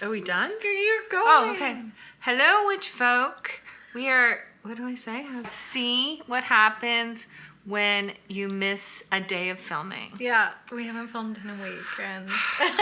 Are we done? You're going. Oh, okay. Hello, Witchfolk. We are, what do I say? See what happens when you miss a day of filming. Yeah, we haven't filmed in a week. And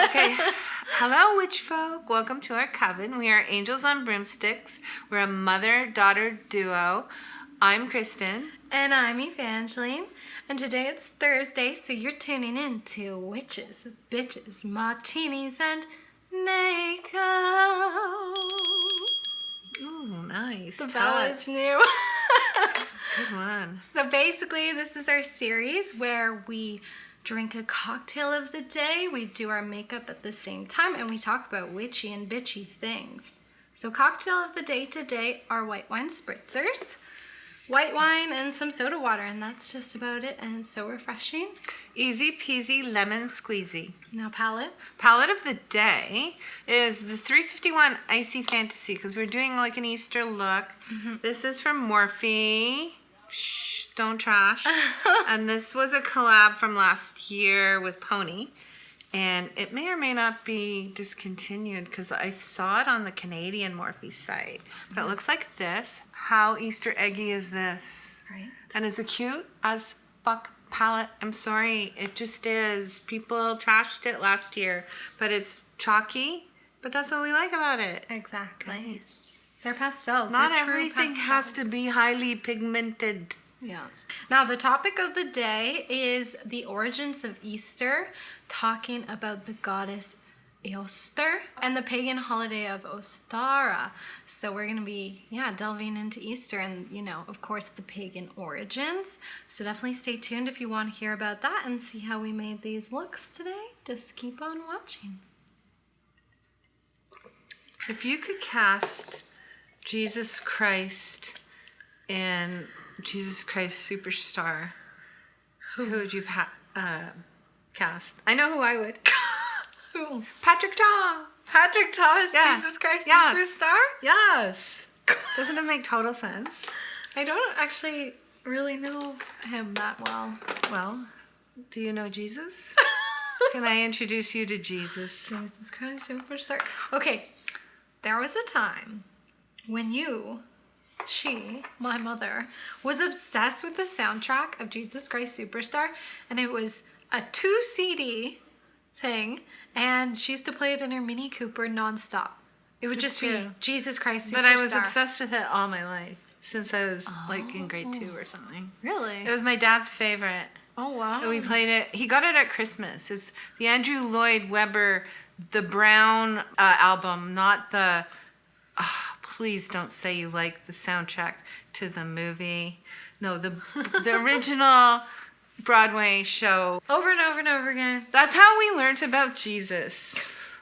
Okay. Hello, Witchfolk. Welcome to our coven. We are Angels on Broomsticks. We're a mother-daughter duo. I'm Kristin. And I'm Evangeline. And today it's Thursday, so you're tuning in to Witches, Bitches, Martinis, and Makeup. Ooh, nice. The bell is new. Good one. So basically, this is our series where we drink a cocktail of the day, we do our makeup at the same time, and we talk about witchy and bitchy things. So cocktail of the day today are white wine spritzers, white wine, and some soda water, and that's just about it, and it's so refreshing. Easy peasy lemon squeezy. Now palette. Palette of the day is the 351 Icy Fantasy, because we're doing like an Easter look. This is from Morphe. Shh, don't trash. And this was a collab from last year with Pony. And it may or may not be discontinued because I saw it on the Canadian Morphe site. But it looks like this. How Easter eggy is this? Right. And it's a cute as fuck palette. I'm sorry, it just is. People trashed it last year, but it's chalky. But that's what we like about it. Exactly. Nice. They're pastels. Not They're true everything has to pastels. be highly pigmented. Yeah. Now, the topic of the day is the origins of Easter, talking about the goddess Ēostre and the pagan holiday of Ostara. So we're going to be, delving into Easter and, of course, the pagan origins. So definitely stay tuned if you want to hear about that and see how we made these looks today. Just keep on watching. If you could cast Jesus Christ in Jesus Christ Superstar, who would you cast? I know who I would. Who? Patrick Ta. Patrick Ta is Yeah. Jesus Christ Yes. Superstar? Yes. Doesn't it make total sense? I don't actually really know him that well. Well, do you know Jesus? Can I introduce you to Jesus? Jesus Christ Superstar. Okay, there was a time when my mother, was obsessed with the soundtrack of Jesus Christ Superstar, and it was a 2 CD thing, and she used to play it in her Mini Cooper nonstop. It would just be Jesus Christ Superstar. But I was obsessed with it all my life, since I was like in grade 2 or something. Really? It was my dad's favorite. Oh, wow. And we played it. He got it at Christmas. It's the Andrew Lloyd Webber, the Brown album, not the... please don't say you like the soundtrack to the movie. No, the original Broadway show. Over and over and over again. That's how we learned about Jesus.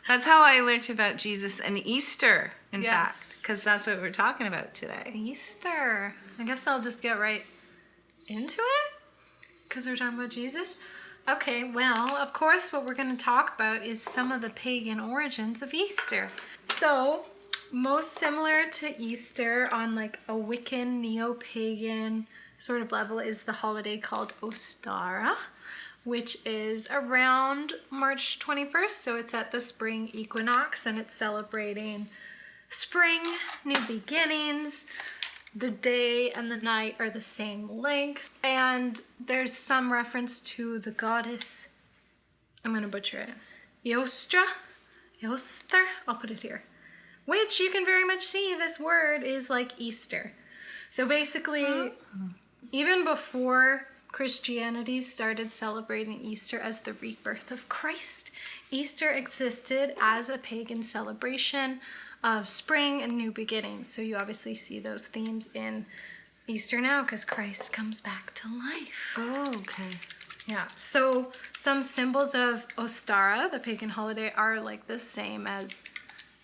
That's how I learned about Jesus and Easter, in fact, because that's what we're talking about today. Easter. I guess I'll just get right into it because we're talking about Jesus. Okay, well, of course, what we're going to talk about is some of the pagan origins of Easter. So, most similar to Easter on like a Wiccan, neo-pagan sort of level is the holiday called Ostara, which is around March 21st. So it's at the spring equinox and it's celebrating spring, new beginnings. The day and the night are the same length. And there's some reference to the goddess, I'm going to butcher it, Ēostre, I'll put it here. Which you can very much see this word is like Easter. So basically, even before Christianity started celebrating Easter as the rebirth of Christ, Easter existed as a pagan celebration of spring and new beginnings. So you obviously see those themes in Easter now because Christ comes back to life. Oh, okay. Yeah. So some symbols of Ostara, the pagan holiday, are like the same as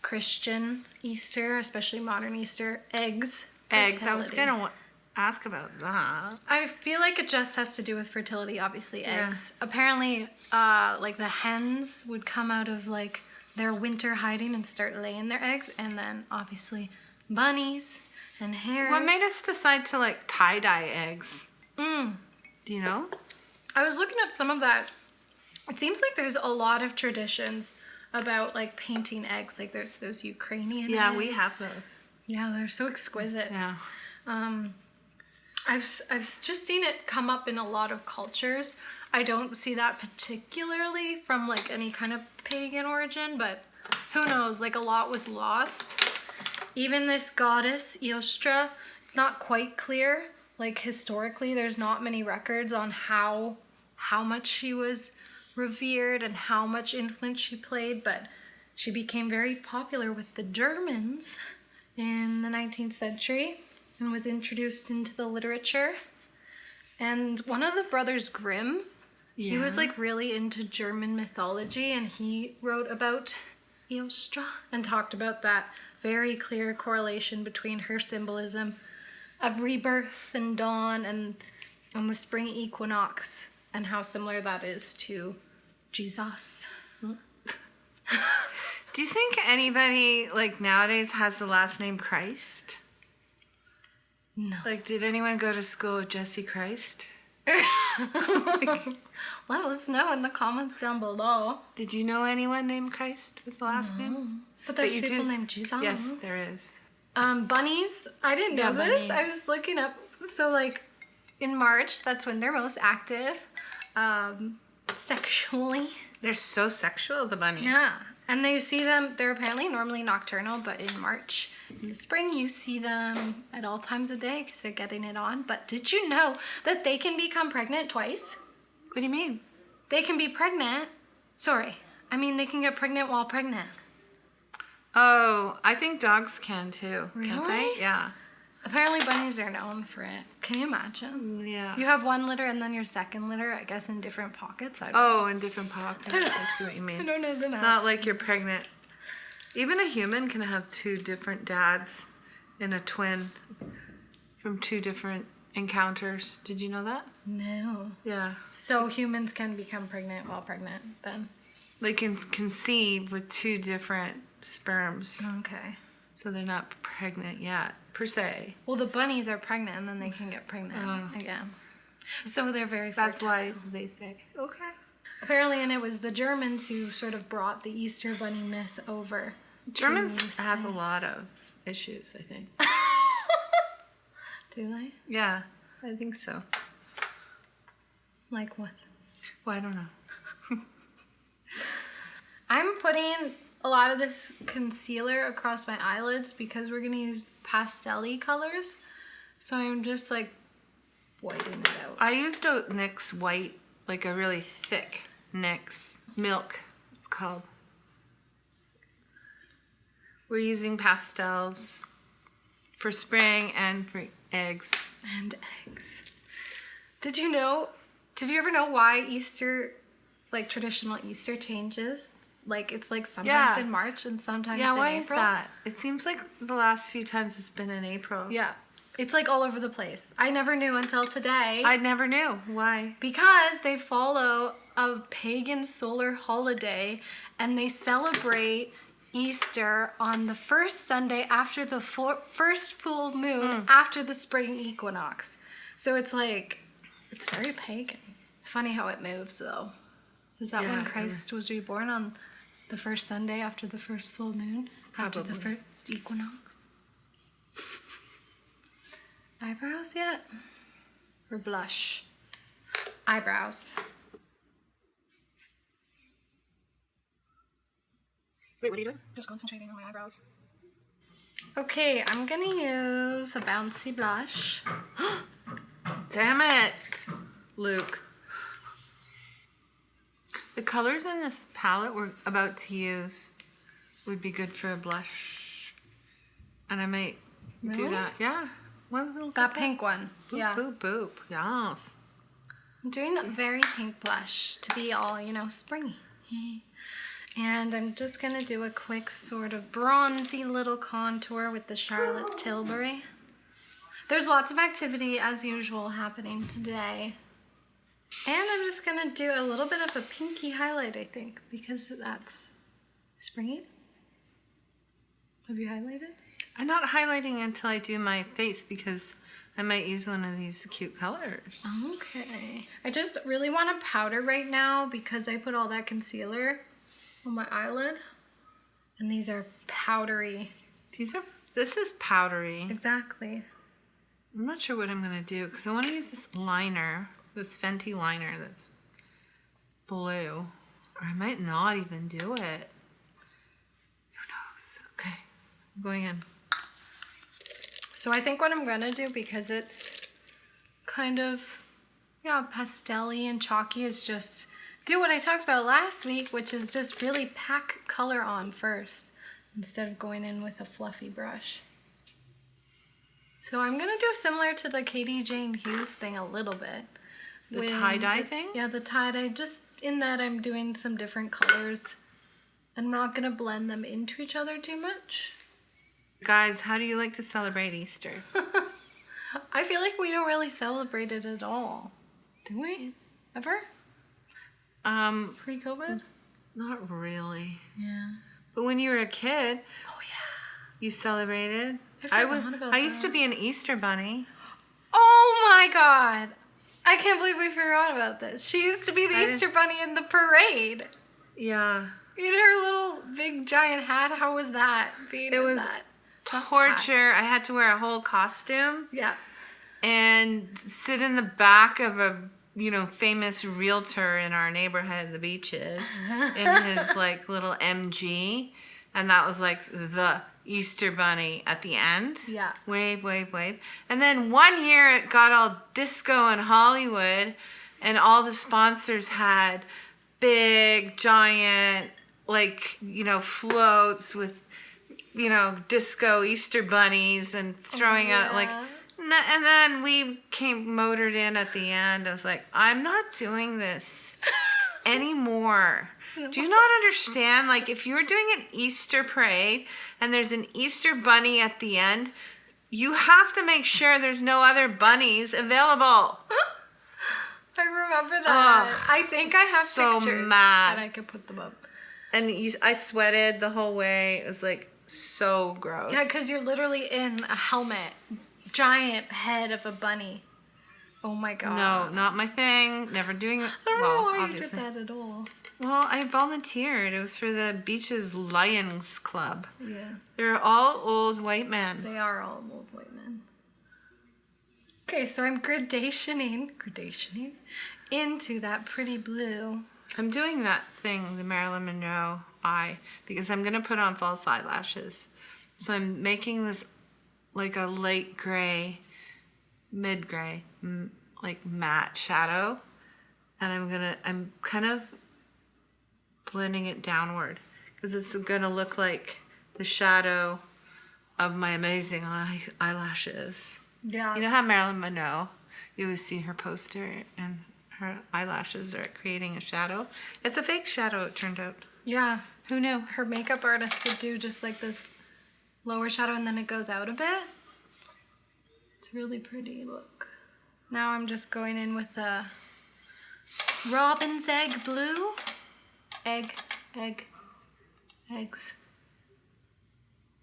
Christian Easter, especially modern Easter. Eggs. Eggs. Fertility. I was going to ask about that. I feel like it just has to do with fertility, obviously, eggs. Yeah. Apparently, like the hens would come out of like their winter hiding and start laying their eggs, and then obviously bunnies and hares. What made us decide to like tie-dye eggs? Do you know? I was looking up some of that. It seems like there's a lot of traditions about like painting eggs. Like there's those Ukrainian Yeah, eggs. we have those. Yeah, they're so exquisite. Yeah. I've just seen it come up in a lot of cultures. I don't see that particularly from like any kind of pagan origin, but who knows? Like a lot was lost. Even this goddess Ēostre, it's not quite clear. Like historically, there's not many records on how much she was revered and how much influence she played, but she became very popular with the Germans in the 19th century and was introduced into the literature. And one of the brothers Grimm, he was like really into German mythology, and he wrote about Ēostre and talked about that very clear correlation between her symbolism of rebirth and dawn and the spring equinox, and how similar that is to Jesus. Do you think anybody like nowadays has the last name Christ? No. Like, did anyone go to school with Jesse Christ? Let us know in the comments down below. Did you know anyone named Christ with the last name? But there's people named Jesus. Yes, there is. Bunnies. I didn't know this. Bunnies. I was looking up. So like in March, that's when they're most active. Sexually. They're so sexual, the bunnies. Yeah. And you see them, they're apparently normally nocturnal, but in March, in the spring, you see them at all times of day because they're getting it on. But did you know that they can become pregnant twice? What do you mean? They can be pregnant. They can get pregnant while pregnant. Oh, I think dogs can too. Really? Can't they? Yeah. Apparently bunnies are known for it. Can you imagine? Yeah. You have one litter and then your second litter, I guess, in different pockets. In different pockets. I see what you mean. I don't know the math. Not like you're pregnant. Even a human can have two different dads in a twin from two different encounters. Did you know that? No. Yeah. So humans can become pregnant while pregnant then? They can conceive with two different sperms. Okay. So they're not pregnant yet, per se. Well, the bunnies are pregnant and then they can get pregnant again. So they're very fertile. That's why they say. Okay. Apparently, and it was the Germans who sort of brought the Easter bunny myth over. Germans have a lot of issues, I think. Do they? Yeah, I think so. Like what? Well, I don't know. I'm putting a lot of this concealer across my eyelids because we're going to use pastel-y colors. So I'm just like whitening it out. I used a NYX white, like a really thick NYX milk, it's called. We're using pastels for spring and for eggs. And eggs. Did you ever know why Easter, like traditional Easter changes? Like it's like sometimes in March and sometimes in April. Yeah, why is that? It seems like the last few times it's been in April. Yeah. It's like all over the place. I never knew until today. I never knew. Why? Because they follow a pagan solar holiday and they celebrate Easter on the first Sunday after the first full moon after the spring equinox. So it's like, it's very pagan. It's funny how it moves though. Is that when Christ was reborn on the first Sunday after the first full moon? Probably. After the first equinox? Eyebrows yet? Or blush? Eyebrows. Wait, what are you doing? Just concentrating on my eyebrows. Okay, I'm gonna use a bouncy blush. Damn it, Luke. The colors in this palette we're about to use would be good for a blush. And I might do that. Yeah. Well, That pink one. Boop, Yeah. boop, boop. Yes. I'm doing a very pink blush to be all, springy. And I'm just going to do a quick sort of bronzy little contour with the Charlotte Tilbury. There's lots of activity, as usual, happening today. And I'm just going to do a little bit of a pinky highlight, I think, because that's springy. Have you highlighted? I'm not highlighting until I do my face because I might use one of these cute colors. Okay. I just really want to powder right now because I put all that concealer on my eyelid. And these are powdery. This is powdery. Exactly. I'm not sure what I'm going to do because I want to use this liner, this Fenty liner that's blue. Or I might not even do it. Who knows? Okay, I'm going in. So I think what I'm going to do, because it's kind of, pastel-y and chalky, is just do what I talked about last week, which is just really pack color on first instead of going in with a fluffy brush. So I'm going to do similar to the Katie Jane Hughes thing a little bit. The tie-dye thing? Yeah, the tie-dye. Just in that I'm doing some different colors. I'm not going to blend them into each other too much. Guys, how do you like to celebrate Easter? I feel like we don't really celebrate it at all. Do we? Ever? Pre-COVID? Not really. Yeah. But when you were a kid, Oh, yeah. you celebrated. I used to be an Easter bunny. Oh my God. I can't believe we forgot about this. She used to be the Easter bunny in the parade. Yeah. In her little big giant hat. How was that? It was torture. I had to wear a whole costume. Yeah. And sit in the back of a, famous realtor in our neighborhood, the Beaches, in his little MG. And that was the Easter bunny at the end. Yeah. Wave, wave, wave. And then one year it got all disco in Hollywood, and all the sponsors had big, giant, floats with, disco Easter bunnies and throwing out and then we came motored in at the end. I was like, I'm not doing this anymore. Do you not understand? If you're doing an Easter parade and there's an Easter bunny at the end, you have to make sure there's no other bunnies available. I remember that. Ugh, I think I have so pictures mad. and I could put them up. And I sweated the whole way. It was so gross. Yeah, because you're literally in a helmet. Giant head of a bunny. Oh my God. No, not my thing. Never doing it. I don't know why obviously. you did that at all. Well, I volunteered. It was for the Beaches Lions Club. Yeah. They're all old white men. They are all old white men. Okay, so I'm gradationing into that pretty blue. I'm doing that thing, the Marilyn Monroe eye, because I'm going to put on false eyelashes. So I'm making this a light gray, mid-gray, matte shadow. And I'm kind of blending it downward because it's going to look like the shadow of my amazing eyelashes. Yeah. You know how Marilyn Monroe, you always see her poster and her eyelashes are creating a shadow? It's a fake shadow, it turned out. Yeah. Who knew? Her makeup artist would do just this lower shadow and then it goes out a bit. It's a really pretty look. Now I'm just going in with a robin's egg blue. Eggs.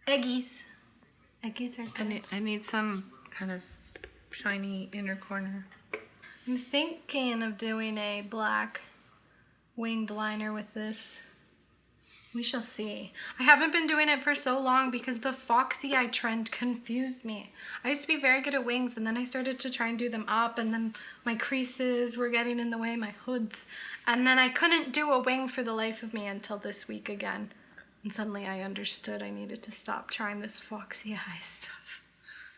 Eggies. Eggies are good. I need some kind of shiny inner corner. I'm thinking of doing a black winged liner with this. We shall see. I haven't been doing it for so long because the foxy eye trend confused me. I used to be very good at wings and then I started to try and do them up and then my creases were getting in the way, my hoods. And then I couldn't do a wing for the life of me until this week again. And suddenly I understood I needed to stop trying this foxy eye stuff.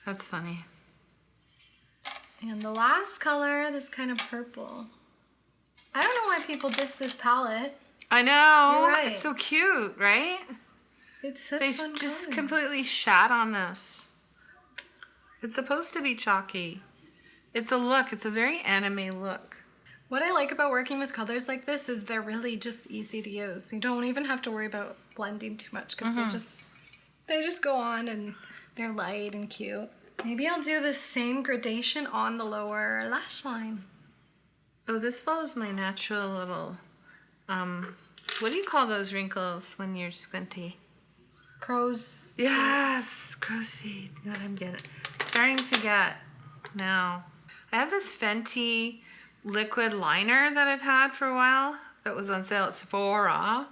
That's funny. And the last color, this kind of purple. I don't know why people diss this palette. I know. You're right. It's so cute, right? It's such They fun just color. completely shat on this. It's supposed to be chalky. It's a look. It's a very anime look. What I like about working with colors like this is they're really just easy to use. You don't even have to worry about blending too much because they just go on and they're light and cute. Maybe I'll do the same gradation on the lower lash line. Oh, this follows my natural little, what do you call those wrinkles when you're squinty? Crow's. Yes, crow's feet. That I'm starting to get now. I have this Fenty liquid liner that I've had for a while that was on sale at Sephora.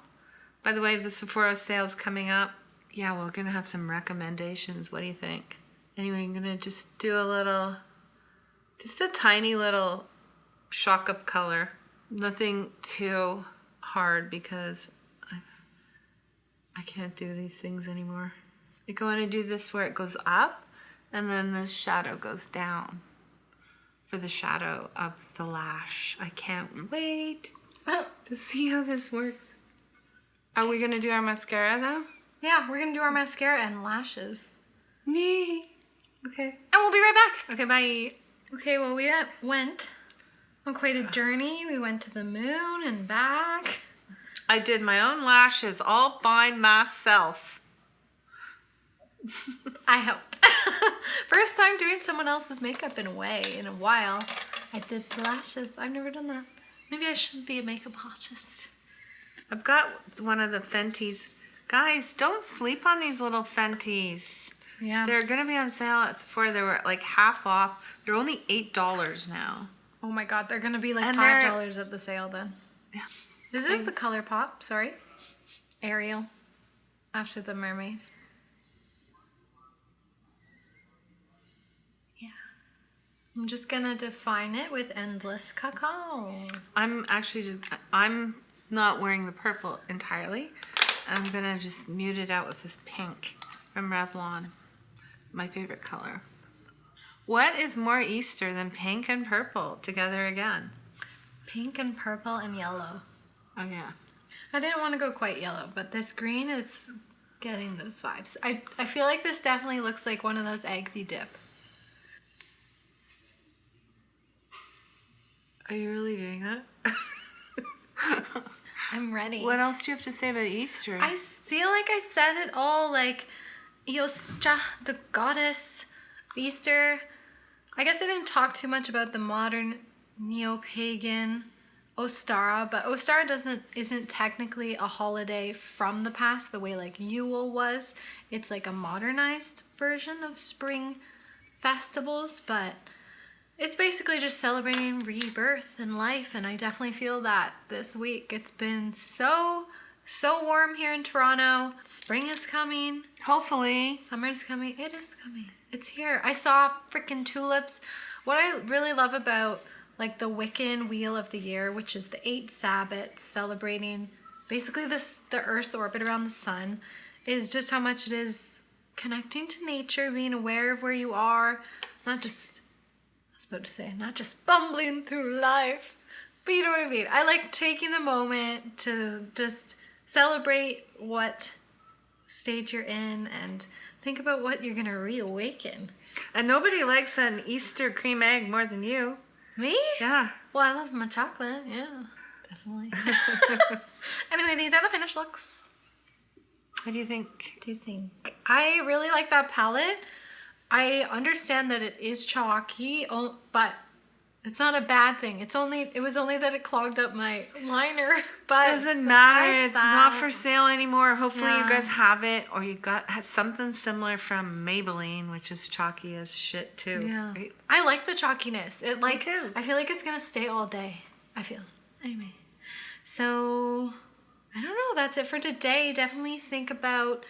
By the way, the Sephora sale's coming up. Yeah, we're going to have some recommendations. What do you think? Anyway, I'm going to just do just a tiny little shock up color. Nothing too hard because I can't do these things anymore. I want to do this where it goes up and then the shadow goes down for the shadow of the lash. I can't wait to see how this works. Are we going to do our mascara now? Yeah, we're going to do our mascara and lashes. Me. Okay. And we'll be right back. Okay, bye. Okay, well, we went on quite a journey. We went to the moon and back. I did my own lashes all by myself. I helped. First time doing someone else's makeup in a while. I did the lashes. I've never done that. Maybe I should be a makeup artist. I've got one of the Fenties. Guys, don't sleep on these little Fenties. Yeah. They're going to be on sale at Sephora. They were like half off. They're only $8 now. Oh my God, they're going to be like $5 at the sale then. Yeah. This is the ColourPop, sorry. Ariel. After the mermaid. Yeah. I'm just going to define it with Endless Cacao. I'm not wearing the purple entirely. I'm going to just mute it out with this pink from Revlon. My favorite color. What is more Easter than pink and purple together again? Pink and purple and yellow. Oh, yeah. I didn't want to go quite yellow, but this green is getting those vibes. I feel like this definitely looks like one of those eggs you dip. Are you really doing that? I'm ready. What else do you have to say about Easter? I feel like I said it all, like Ēostre, the goddess of Easter. I guess I didn't talk too much about the modern neo-pagan Ostara, but Ostara isn't technically a holiday from the past the way like Yule was. It's like a modernized version of spring festivals, but it's basically just celebrating rebirth and life, and I definitely feel that this week. It's been so warm here in Toronto. Spring is coming. Hopefully. Summer's coming. It is coming. It's here. I saw freaking tulips. What I really love about like the Wiccan Wheel of the Year, which is the 8 Sabbats celebrating basically the Earth's orbit around the sun, is just how much it is connecting to nature, being aware of where you are, not just bumbling through life, but you know what I mean. I like taking the moment to just celebrate what stage you're in and think about what you're going to reawaken. And nobody likes an Easter cream egg more than you. Me? Yeah. Well, I love my chocolate. Yeah, definitely. Anyway, these are the finished looks. What do you think? I really like that palette. I understand that it is chalky, but it's not a bad thing. It was only that it clogged up my liner. But doesn't matter. It's not for sale anymore. Hopefully Yeah. you guys have it, or you has something similar from Maybelline, which is chalky as shit too. Yeah. Right? I like the chalkiness. Me too. I feel like it's gonna stay all day. Anyway. So I don't know. That's it for today. Definitely think about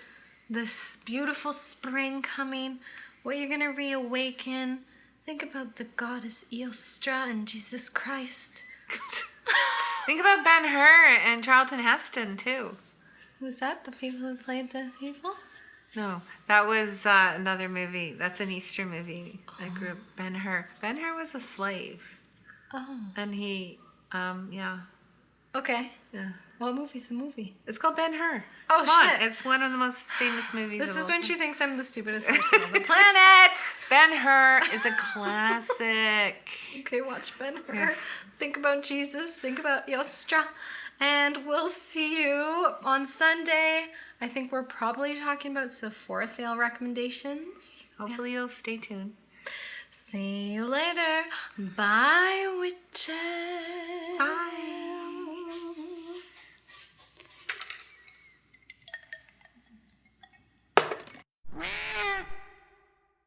this beautiful spring coming. What you're gonna reawaken. Think about the goddess Ēostre and Jesus Christ. Think about Ben-Hur and Charlton Heston too. Was that the people who played the people? No, that was another movie. That's an Easter movie. I grew up. Ben-Hur. Ben-Hur was a slave. Oh. And he, yeah. Okay. Yeah. What movie's the movie? It's called Ben-Hur. Oh, Come shit. on. It's one of the most famous movies This of is all when time. she thinks I'm the stupidest person on the planet. Ben-Hur is a classic. Okay, watch Ben-Hur. Think about Jesus. Think about Ēostre. And we'll see you on Sunday. I think we're probably talking about Sephora sale recommendations. Hopefully you'll stay tuned. See you later. Bye, witches. Bye.